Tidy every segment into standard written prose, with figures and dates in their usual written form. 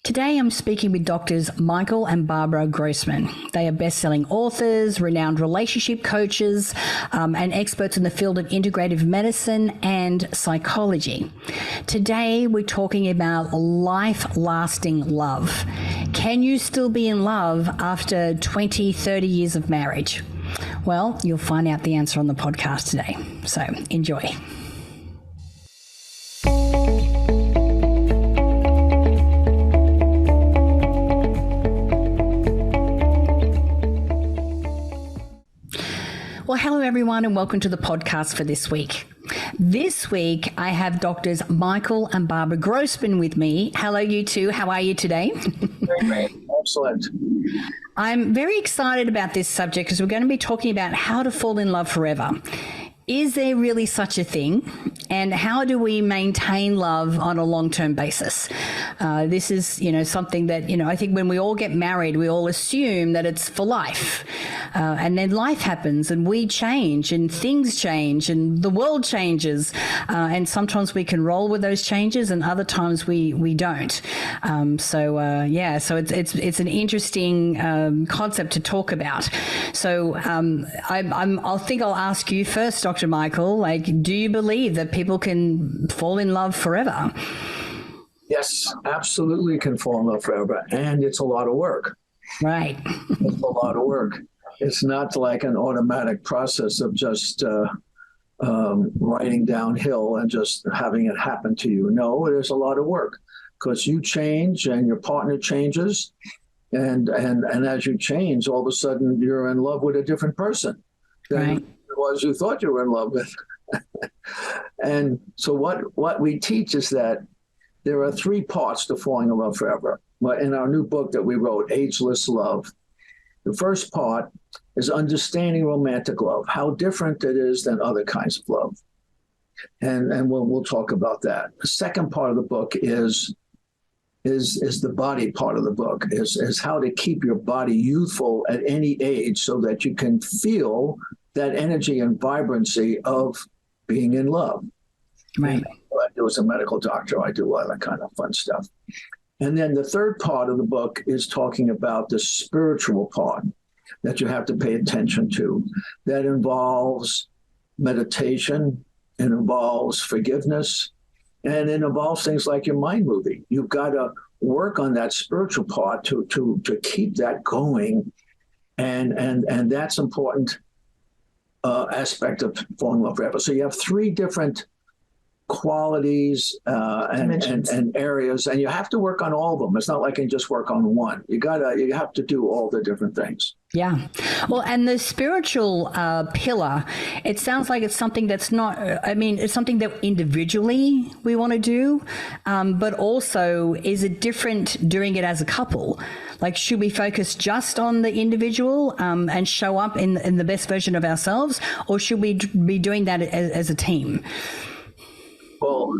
Today, I'm speaking with doctors Michael and Barbara Grossman. They are best-selling authors, renowned relationship coaches, and experts in the field of integrative medicine and psychology. Today, we're talking about life-lasting love. Can you still be in love after 20, 30 years of marriage? Well, you'll find out the answer on the podcast today. So enjoy. Well, hello everyone and welcome to the podcast for this week. This week, I have doctors Michael and Barbara Grossman with me. Hello, you two. How are you today? Very great. Excellent. I'm very excited about this subject because we're going to be talking about how to fall in love forever. Is there really such a thing? And how do we maintain love on a long-term basis? This is, something that, I think when we all get married, we all assume that it's for life. And then life happens and we change and things change and the world changes. And sometimes we can roll with those changes and other times we don't. So it's an interesting concept to talk about. So I'll ask you first, Dr. Michael, do you believe that people can fall in love forever? Yes, absolutely can fall in love forever. And it's a lot of work. Right. It's a lot of work. It's not like an automatic process of just riding downhill and just having it happen to you. No, it is a lot of work because you change and your partner changes. And as you change, all of a sudden you're in love with a different person than it was you thought you were in love with. And so what we teach is that there are three parts to falling in love forever. In our new book that we wrote, Ageless Love, the first part is understanding romantic love, how different it is than other kinds of love. And we'll talk about that. The second part of the book is the body part of the book, is how to keep your body youthful at any age so that you can feel that energy and vibrancy of being in love. Right. I do as a medical doctor, I do all that kind of fun stuff. And then the third part of the book is talking about the spiritual part that you have to pay attention to. That involves meditation, it involves forgiveness, and it involves things like your mind moving. You've got to work on that spiritual part to keep that going. And that's important aspect of falling in love forever. So you have three different qualities and areas, and you have to work on all of them. It's not like you can just work on one. You have to do all the different things. Yeah. Well, and the spiritual pillar, it sounds like it's something that's not, it's something that individually we want to do, but also is it different doing it as a couple? Like, should we focus just on the individual and show up in the best version of ourselves, or should we be doing that as a team? Well,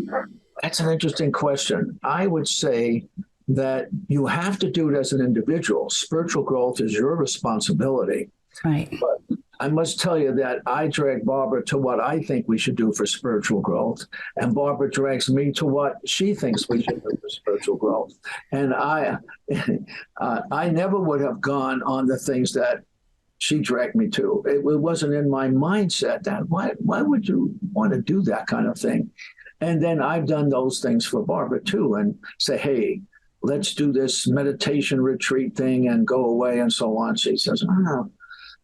that's an interesting question. I would say that you have to do it as an individual. Spiritual growth is your responsibility. Right. But I must tell you that I drag Barbara to what I think we should do for spiritual growth, and Barbara drags me to what she thinks we should do for spiritual growth. And I never would have gone on the things that she dragged me to. It wasn't in my mindset that why would you want to do that kind of thing? And then I've done those things for Barbara too, and say, hey, let's do this meditation retreat thing and go away and so on. She says, I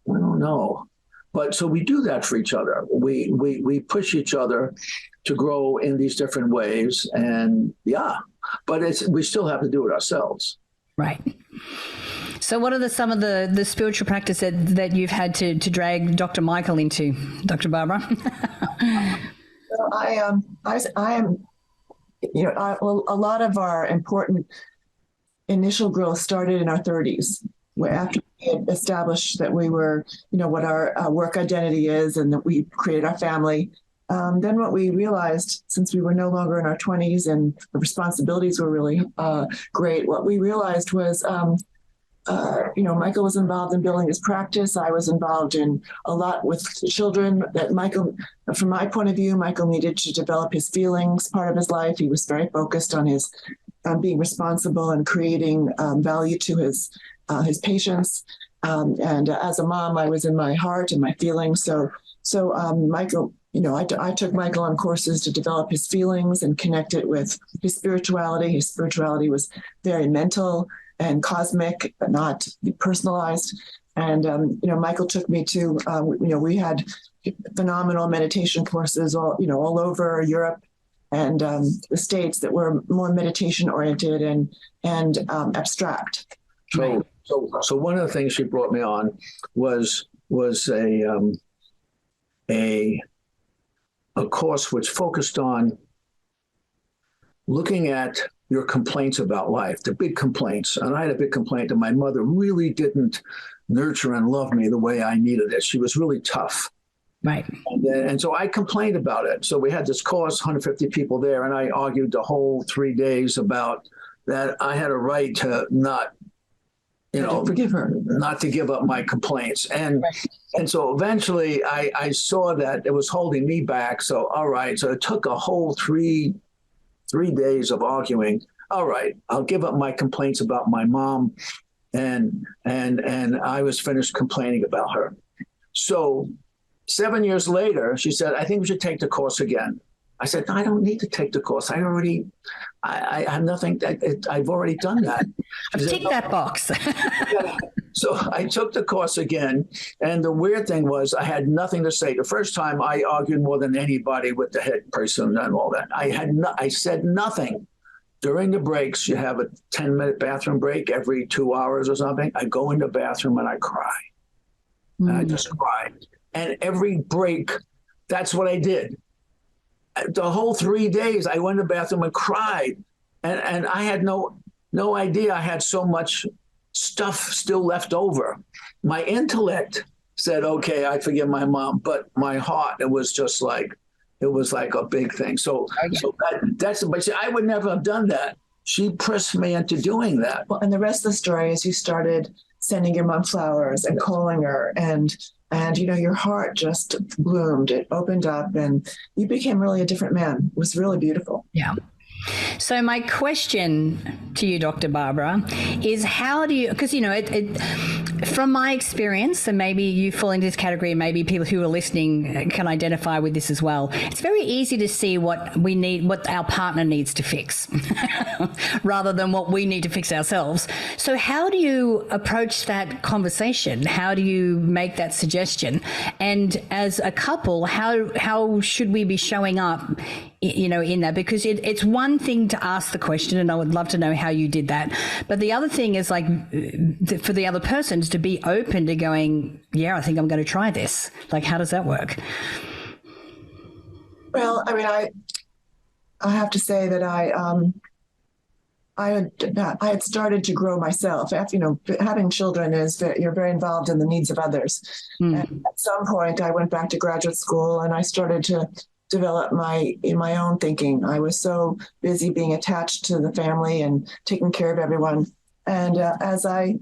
don't know. But so we do that for each other. We push each other to grow in these different ways. And but we still have to do it ourselves. Right. So what are some of the spiritual practice that you've had to drag Dr. Michael into, Dr. Barbara? I am, a lot of our important initial growth started in our 30s, where after we had established that we were, what our work identity is and that we created our family. Then what we realized, since we were no longer in our 20s and the responsibilities were really great, what we realized was Michael was involved in building his practice. I was involved in a lot with children that Michael, from my point of view, Michael needed to develop his feelings part of his life. He was very focused on his being responsible and creating value to his patients. And as a mom, I was in my heart and my feelings. So Michael, I took Michael on courses to develop his feelings and connect it with his spirituality. His spirituality was very mental and cosmic, but not personalized. And, Michael took me to, we had phenomenal meditation courses all over Europe and the States that were more meditation oriented and abstract. So one of the things she brought me on was a course which focused on looking at your complaints about life, the big complaints. And I had a big complaint that my mother really didn't nurture and love me the way I needed it. She was really tough. Right. And so I complained about it. So we had this course, 150 people there, and I argued the whole 3 days about that I had a right to not, forgive her, not to give up my complaints. And so eventually I saw that it was holding me back. So, all right. So it took a whole three days of arguing. All right, I'll give up my complaints about my mom. And I was finished complaining about her. So 7 years later, she said, I think we should take the course again. I said, no, I don't need to take the course. I have nothing. I've already done that. I've ticked that box. So I took the course again. And the weird thing was I had nothing to say. The first time I argued more than anybody with the head person and all that. I said nothing. During the breaks, you have a 10-minute bathroom break every 2 hours or something. I go in the bathroom and I cry. And I just cry. And every break, that's what I did. The whole 3 days, I went to the bathroom and cried. And I had no idea I had so much stuff still left over. My intellect said, okay, I forgive my mom. But my heart, it was like a big thing. So but see, I would never have done that. She pressed me into doing that. Well, and the rest of the story is you started sending your mom flowers and calling her and your heart just bloomed. It opened up and you became really a different man. It was really beautiful. Yeah. So my question to you, Dr. Barbara, is how do you, because, from my experience, and maybe you fall into this category, and maybe people who are listening can identify with this as well. It's very easy to see what we need, what our partner needs to fix rather than what we need to fix ourselves. So how do you approach that conversation? How do you make that suggestion? And as a couple, how should we be showing up in that? Because it's one thing to ask the question, and I would love to know how you did that. But the other thing is for the other person to be open to going, yeah, I think I'm going to try this. Like, how does that work? Well, I mean, I have to say that I had started to grow myself. After, having children you're very involved in the needs of others. And at some point I went back to graduate school and I started to develop my own thinking. I was so busy being attached to the family and taking care of everyone. And as I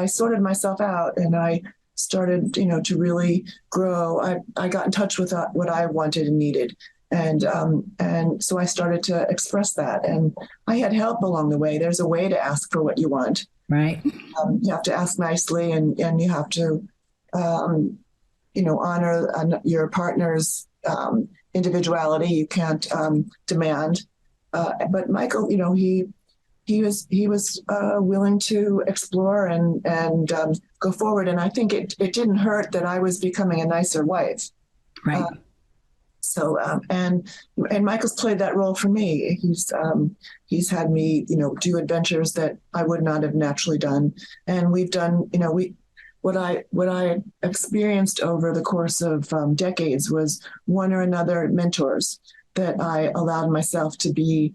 sorted myself out and I started, to really grow, I got in touch with what I wanted and needed. And so I started to express that. And I had help along the way. There's a way to ask for what you want. Right. You have to ask nicely and you have to, honor your partner's individuality. You can't demand. But Michael, he was willing to explore and go forward. And I think it didn't hurt that I was becoming a nicer wife. Right. And Michael's played that role for me. He's had me, do adventures that I would not have naturally done. And we've done, what I experienced over the course of decades was one or another mentors that I allowed myself to be,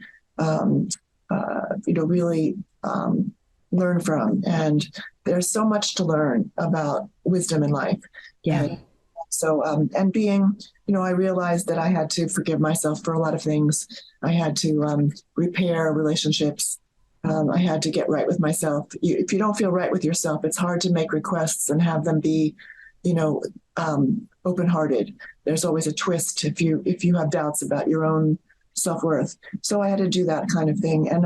really learn from. And there's so much to learn about wisdom in life. Yeah. And so, and being, I realized that I had to forgive myself for a lot of things. I had to repair relationships. I had to get right with myself. If you don't feel right with yourself, it's hard to make requests and have them be, open-hearted. There's always a twist if you have doubts about your own self-worth. So I had to do that kind of thing. And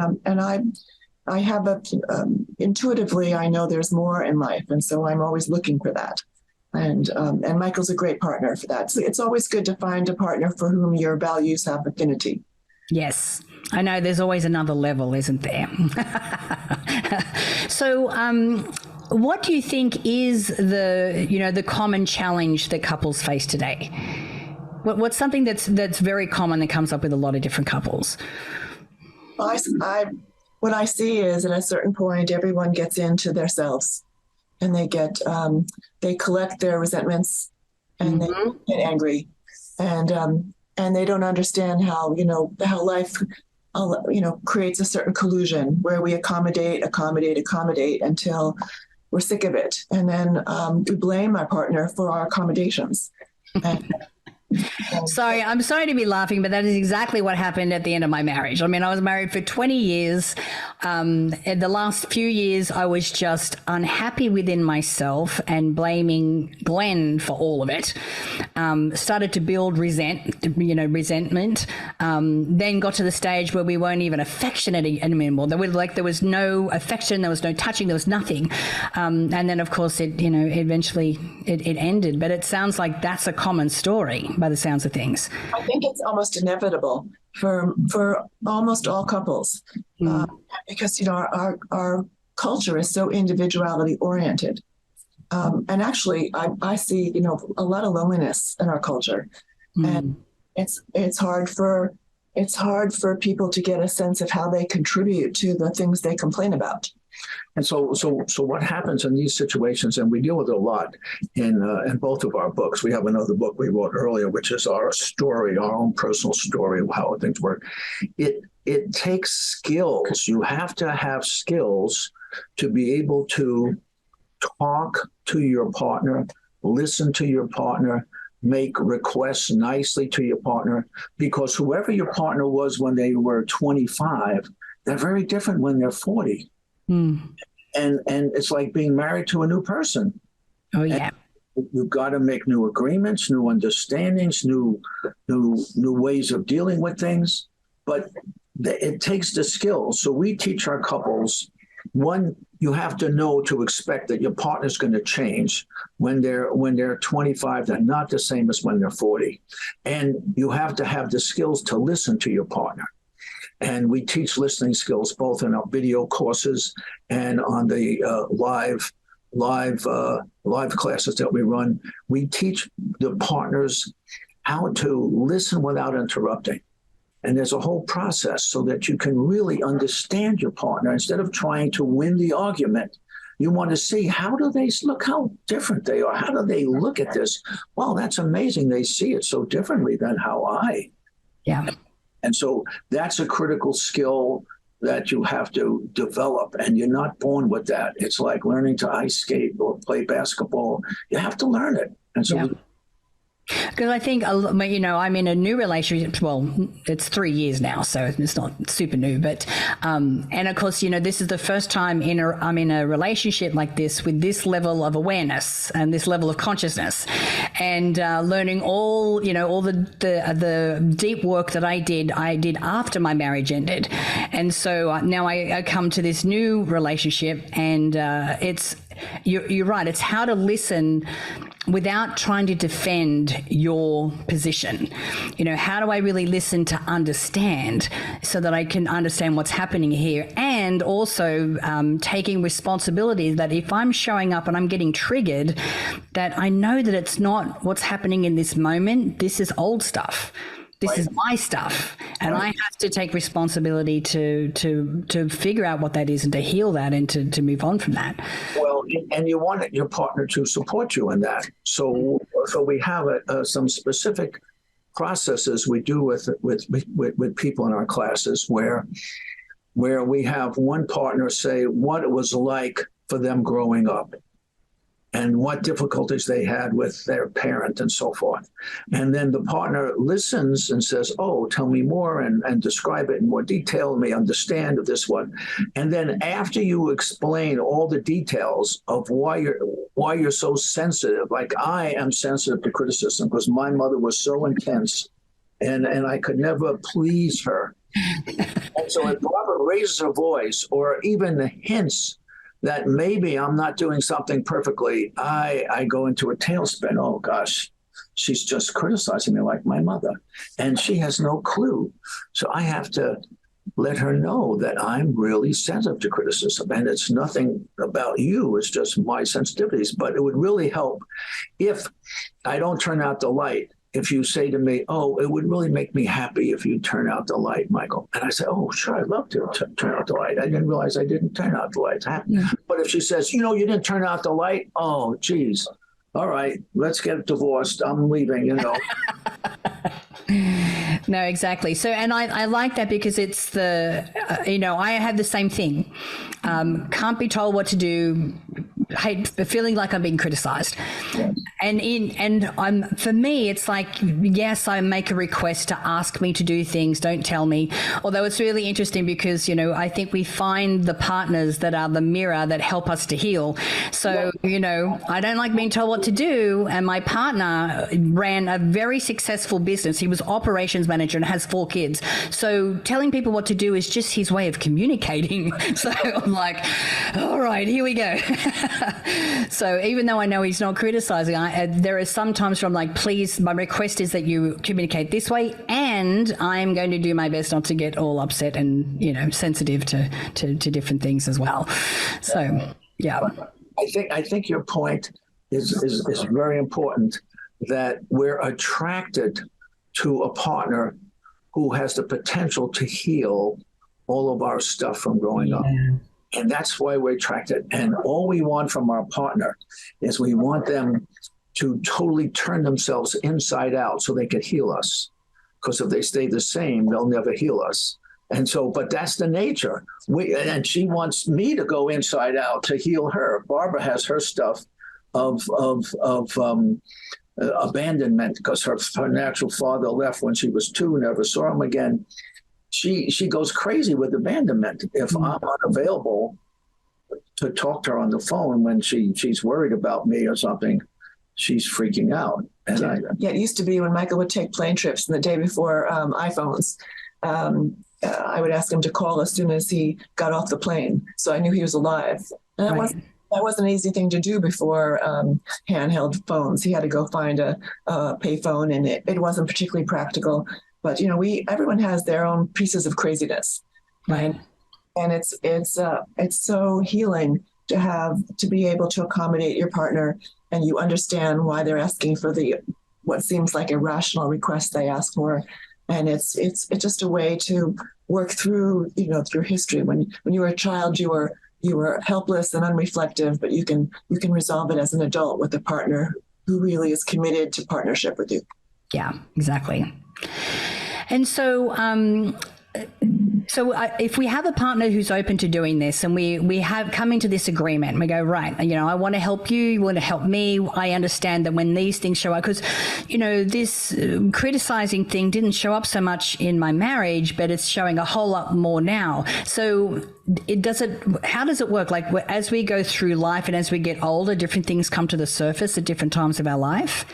I have intuitively, I know there's more in life. And so I'm always looking for that. And Michael's a great partner for that. So it's always good to find a partner for whom your values have affinity. Yes. I know there's always another level, isn't there? So, what do you think is the common challenge that couples face today? What's something that's very common that comes up with a lot of different couples? What I see is at a certain point, everyone gets into themselves, and they collect their resentments, and they get angry, and they don't understand how life creates a certain collusion where we accommodate until we're sick of it, and then we blame our partner for our accommodations. Sorry, I'm sorry to be laughing, but that is exactly what happened at the end of my marriage. I mean, I was married for 20 years. In the last few years, I was just unhappy within myself and blaming Glenn for all of it. Started to build resentment. Then got to the stage where we weren't even affectionate anymore. There was no affection, there was no touching, there was nothing. And then, of course, it eventually ended. But it sounds like that's a common story by the sounds of things. I think it's almost inevitable for almost all couples, because our culture is so individuality oriented, and actually I see a lot of loneliness in our culture, and it's hard for people to get a sense of how they contribute to the things they complain about. And so what happens in these situations, and we deal with it a lot in both of our books. We have another book we wrote earlier, which is our story, our own personal story of how things work. It takes skills. You have to have skills to be able to talk to your partner, listen to your partner, make requests nicely to your partner, because whoever your partner was when they were 25, they're very different when they're 40. And it's like being married to a new person. Oh yeah. And you've got to make new agreements, new understandings, new ways of dealing with things. But it takes the skills. So we teach our couples, one, you have to know to expect that your partner's going to change when they're 25. They're not the same as when they're 40. And you have to have the skills to listen to your partner. And we teach listening skills both in our video courses and on the live classes that we run. We teach the partners how to listen without interrupting. And there's a whole process so that you can really understand your partner instead of trying to win the argument. You want to see, how do they look, how different they are? How do they look at this? Wow, that's amazing. They see it so differently than how I. Yeah. And so that's a critical skill that you have to develop, and you're not born with that. It's like learning to ice skate or play basketball. You have to learn it. And so because I think, I'm in a new relationship. Well, it's 3 years now, so it's not super new. But, and of course, this is the first time I'm in a relationship like this with this level of awareness and this level of consciousness, and learning all the deep work that I did after my marriage ended. And so now I come to this new relationship, and you're right. It's how to listen without trying to defend your position. How do I really listen to understand so that I can understand what's happening here, and also taking responsibility that if I'm showing up and I'm getting triggered, that I know that it's not what's happening in this moment. This is old stuff. This is my stuff, and I have to take responsibility to figure out what that is and to heal that and to move on from that. Well, and you want your partner to support you in that. So we have some specific processes we do with people in our classes where we have one partner say what it was like for them growing up, and what difficulties they had with their parent and so forth. And then the partner listens and says, oh, tell me more and describe it in more detail. Let me understand this one. And then after you explain all the details of why you're so sensitive, like I am sensitive to criticism because my mother was so intense and I could never please her. And so if Barbara raises her voice or even the hints that maybe I'm not doing something perfectly, I go into a tailspin. Oh gosh, she's just criticizing me like my mother. And she has no clue. So I have to let her know that I'm really sensitive to criticism. And it's nothing about you, it's just my sensitivities. But it would really help if I don't turn out the light. If you say to me, oh, it would really make me happy if you turn out the light, Michael. And I say, oh, sure, I'd love to turn out the light. I didn't realize I didn't turn out the light. Yeah. But if she says, you didn't turn out the light, oh, geez. All right, let's get divorced. I'm leaving, No, exactly. So, and I like that because it's I have the same thing. Can't be told what to do. Hate feeling like I'm being criticized. Yes. And for me, it's like, yes, I make a request to ask me to do things. Don't tell me. Although it's really interesting because, I think we find the partners that are the mirror that help us to heal. So, I don't like being told what to do. And my partner ran a very successful business. He was operations manager and has 4 kids. So telling people what to do is just his way of communicating. So I'm like, all right, here we go. So even though I know he's not criticizing, there are some times where I'm like, please, my request is that you communicate this way, and I'm going to do my best not to get all upset and, sensitive to different things as well. So, yeah. I think your point is very important, that we're attracted to a partner who has the potential to heal all of our stuff from growing up. And that's why we're attracted. And all we want from our partner is we want them to totally turn themselves inside out so they could heal us. Because if they stay the same, they'll never heal us. And so, but that's the nature. And she wants me to go inside out to heal her. Barbara has her stuff of abandonment because her natural father left when she was 2, never saw him again. She goes crazy with abandonment. If I'm unavailable to talk to her on the phone when she's worried about me or something, she's freaking out. And it used to be when Michael would take plane trips, and the day before iPhones, I would ask him to call as soon as he got off the plane, so I knew he was alive. And that wasn't an easy thing to do before handheld phones. He had to go find a payphone, and it wasn't particularly practical. But everyone has their own pieces of craziness, right? And it's so healing to be able to accommodate your partner, and you understand why they're asking for what seems like irrational request they ask for, and it's just a way to work through through history. When you were a child, you were helpless and unreflective, but you can resolve it as an adult with a partner who really is committed to partnership with you. Yeah, exactly. And so, if we have a partner who's open to doing this, and we have come into this agreement, and we go, right, I want to help you, you want to help me. I understand that when these things show up, because, this criticizing thing didn't show up so much in my marriage, but it's showing a whole lot more now. So how does it work? Like, as we go through life and as we get older, different things come to the surface at different times of our life?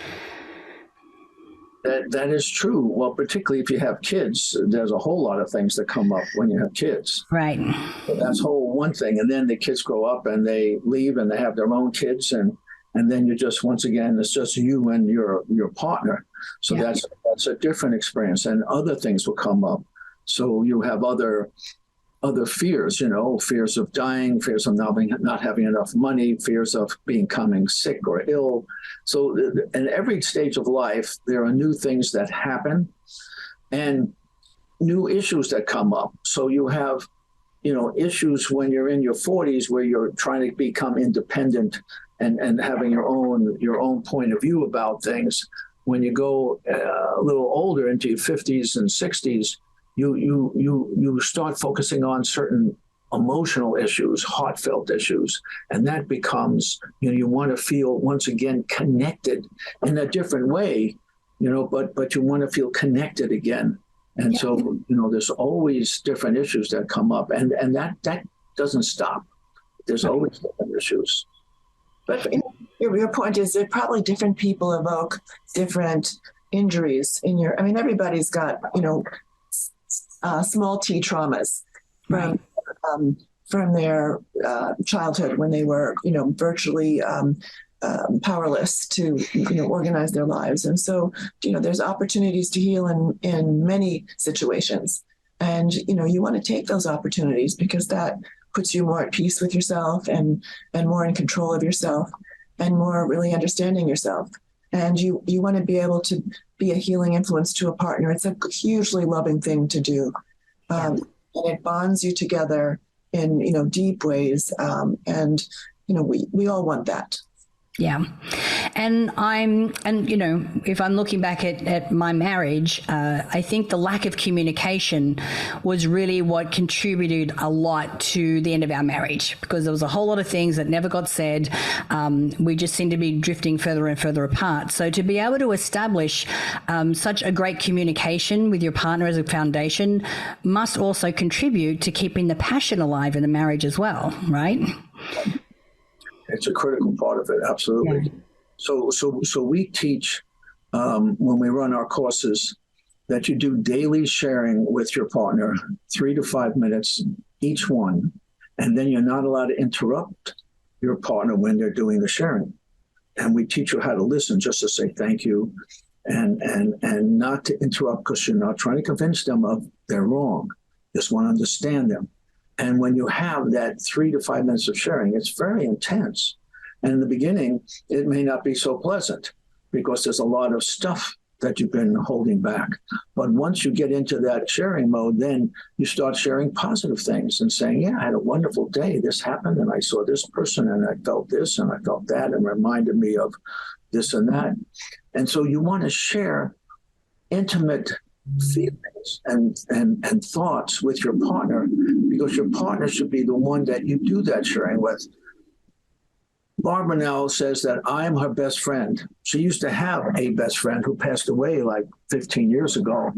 That is true. Well, particularly if you have kids, there's a whole lot of things that come up when you have kids. Right. So that's one thing. And then the kids grow up and they leave and they have their own kids. And then you just, once again, it's just you and your partner. So that's a different experience. And other things will come up. So you have other fears, fears of dying, fears of not having enough money, fears of becoming sick or ill. So in every stage of life, there are new things that happen and new issues that come up. So you have, issues when you're in your 40s where you're trying to become independent and having your own point of view about things. When you go a little older into your 50s and 60s, you start focusing on certain emotional issues, heartfelt issues, and that becomes, you want to feel once again connected in a different way, but you want to feel connected again. And so, there's always different issues that come up, and that doesn't stop. There's always different issues. But your point is that probably different people evoke different injuries in your, I mean, everybody's got, small t traumas Right. From their childhood when they were, virtually powerless to, organize their lives. And so, there's opportunities to heal in many situations. And, you want to take those opportunities because that puts you more at peace with yourself and more in control of yourself and more really understanding yourself. And you want to be able to be a healing influence to a partner. It's a hugely loving thing to do. And it bonds you together in, deep ways. And, we all want that. Yeah. And if I'm looking back at my marriage, I think the lack of communication was really what contributed a lot to the end of our marriage, because there was a whole lot of things that never got said. We just seemed to be drifting further and further apart. So to be able to establish such a great communication with your partner as a foundation must also contribute to keeping the passion alive in the marriage as well, right? It's a critical part of it, absolutely. Yeah. So we teach when we run our courses that you do daily sharing with your partner, 3 to 5 minutes each one, and then you're not allowed to interrupt your partner when they're doing the sharing. And we teach you how to listen, just to say thank you, and not to interrupt because you're not trying to convince them of they're wrong. Just want to understand them. And when you have that 3 to 5 minutes of sharing, it's very intense. And in the beginning, it may not be so pleasant because there's a lot of stuff that you've been holding back. But once you get into that sharing mode, then you start sharing positive things and saying, yeah, I had a wonderful day. This happened and I saw this person and I felt this and I felt that and reminded me of this and that. And so you want to share intimate feelings and thoughts with your partner, because your partner should be the one that you do that sharing with. Barbara now says that I'm her best friend. She used to have a best friend who passed away like 15 years ago.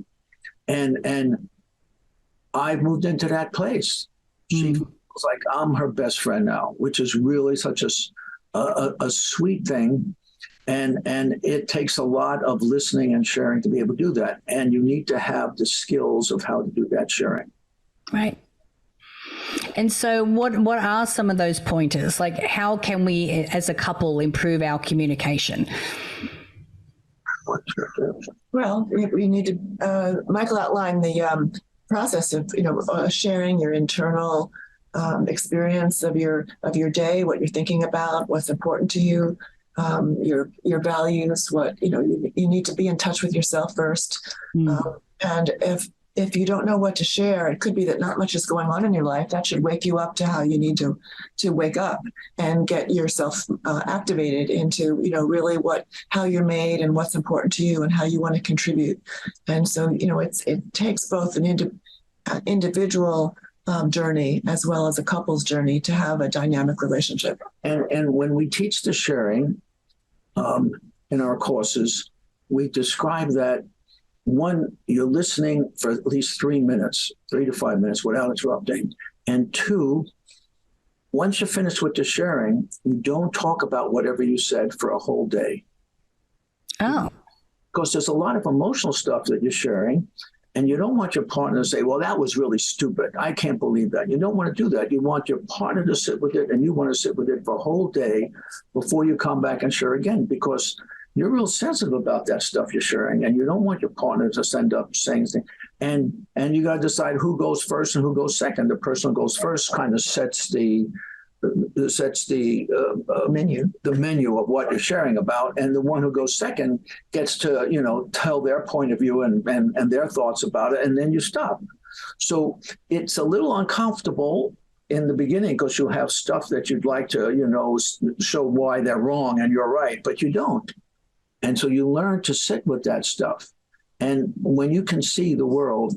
And I moved into that place. She feels like I'm her best friend now, which is really such a sweet thing. And it takes a lot of listening and sharing to be able to do that. And you need to have the skills of how to do that sharing. Right. And so what are some of those pointers? Like, how can we, as a couple, improve our communication? Well, we need to, Michael outlined the process of, sharing your internal experience of your day, what you're thinking about, what's important to you. Your values, what you need to be in touch with yourself first. And if you don't know what to share, it could be that not much is going on in your life. That should wake you up to how you need to wake up and get yourself activated into really how you're made and what's important to you and how you want to contribute. And so it takes both an individual journey as well as a couple's journey to have a dynamic relationship. And when we teach the sharing in our courses, we describe that, one, you're listening for at least 3 minutes, 3 to 5 minutes without interrupting. And two, once you're finished with the sharing, you don't talk about whatever you said for a whole day. Oh. Because there's a lot of emotional stuff that you're sharing. And you don't want your partner to say, well, that was really stupid. I can't believe that. You don't want to do that. You want your partner to sit with it, and you want to sit with it for a whole day before you come back and share again, because you're real sensitive about that stuff you're sharing, and you don't want your partner to end up saying things. And you got to decide who goes first and who goes second. The person who goes first kind of sets the menu of what you're sharing about, and the one who goes second gets to tell their point of view and their thoughts about it, and then you stop. So it's a little uncomfortable in the beginning because you have stuff that you'd like to show why they're wrong and you're right, but you don't. And so you learn to sit with that stuff. And when you can see the world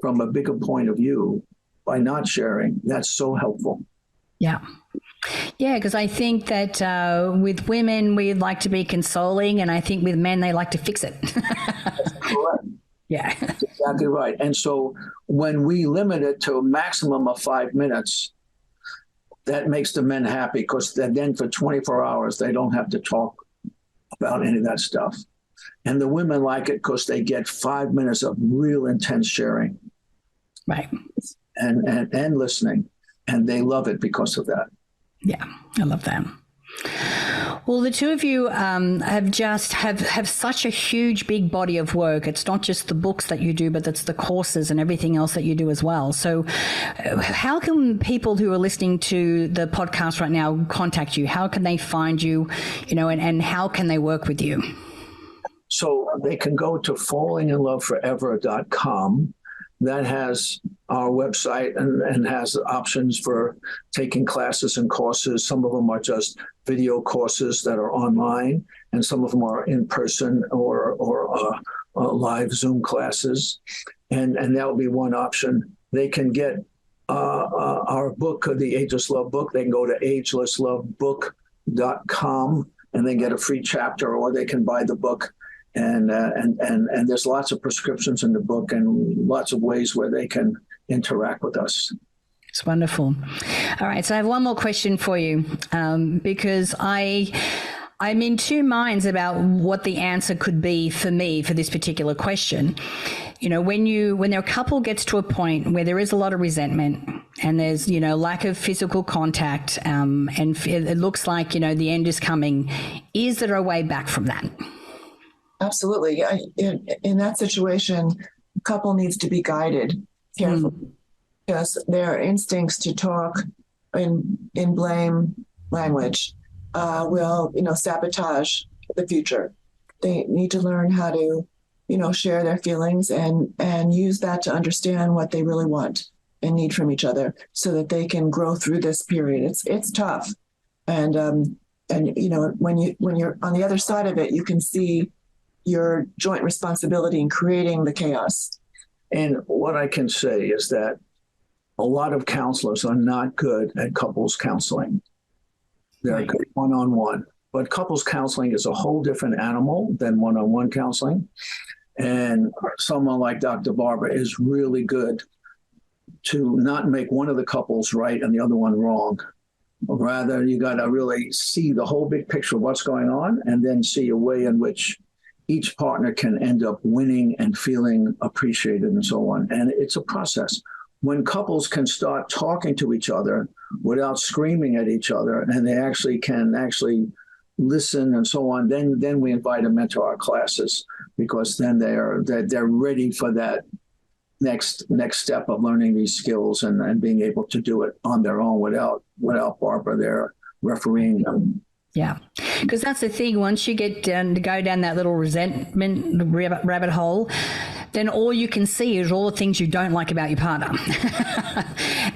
from a bigger point of view by not sharing, that's so helpful. Yeah. Yeah, because I think that with women, we like to be consoling, and I think with men, they like to fix it. That's correct. Yeah. That's exactly right. And so when we limit it to a maximum of 5 minutes, that makes the men happy, because then for 24 hours, they don't have to talk about any of that stuff. And the women like it because they get 5 minutes of real intense sharing. Right. And listening. And they love it because of that. Yeah, I love that. Well, the two of you have such a huge, big body of work. It's not just the books that you do, but it's the courses and everything else that you do as well. So how can people who are listening to the podcast right now contact you? How can they find you, and how can they work with you? So they can go to fallinginloveforever.com. That has our website and has options for taking classes and courses. Some of them are just video courses that are online, and some of them are in person or live Zoom classes. And that will be one option. They can get our book, the Ageless Love book. They can go to agelesslovebook.com and then get a free chapter, or they can buy the book. And there's lots of prescriptions in the book and lots of ways where they can interact with us. It's wonderful. All right, so I have one more question for you, because I'm in two minds about what the answer could be for me for this particular question. When their couple gets to a point where there is a lot of resentment and there's, lack of physical contact, and it looks like, the end is coming, is there a way back from that? Absolutely. In that situation, the couple needs to be guided carefully, because their instincts to talk in blame language will, sabotage the future. They need to learn how to, share their feelings and use that to understand what they really want and need from each other, so that they can grow through this period. It's tough, and when you're on the other side of it, you can see your joint responsibility in creating the chaos. And what I can say is that a lot of counselors are not good at couples counseling. They're good one-on-one. But couples counseling is a whole different animal than one-on-one counseling. And someone like Dr. Barbara is really good to not make one of the couples right and the other one wrong. Rather, you got to really see the whole big picture of what's going on, and then see a way in which each partner can end up winning and feeling appreciated and so on. And it's a process. When couples can start talking to each other without screaming at each other, and they can listen and so on, then we invite them into our classes, because then they're ready for that next step of learning these skills and being able to do it on their own without Barbara there refereeing them. Yeah, because that's the thing. Once you go down that little resentment rabbit hole, then all you can see is all the things you don't like about your partner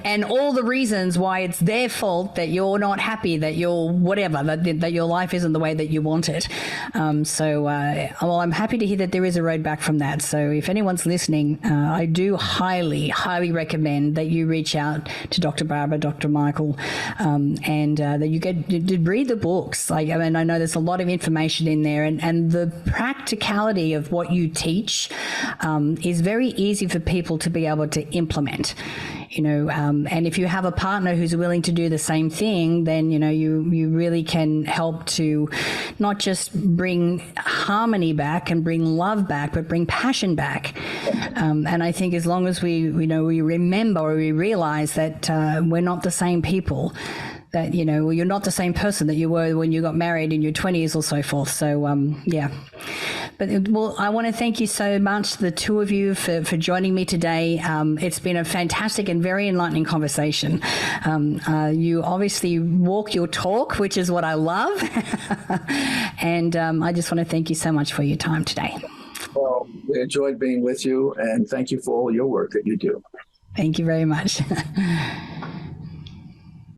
and all the reasons why it's their fault that you're not happy, that you're whatever, that your life isn't the way that you want it. I'm happy to hear that there is a road back from that. So if anyone's listening, I do highly, highly recommend that you reach out to Dr. Barbara, Dr. Michael, and that you read the books. I know there's a lot of information in there, and the practicality of what you teach is very easy for people to be able to implement, and if you have a partner who's willing to do the same thing, then, you really can help to not just bring harmony back and bring love back, but bring passion back. And I think as long as we remember, or we realize that we're not the same people, that, you're not the same person that you were when you got married in your 20s or so forth. So, yeah. But, I want to thank you so much, the two of you, for joining me today. It's been a fantastic and very enlightening conversation. You obviously walk your talk, which is what I love. And I just want to thank you so much for your time today. Well, we enjoyed being with you, and thank you for all your work that you do. Thank you very much.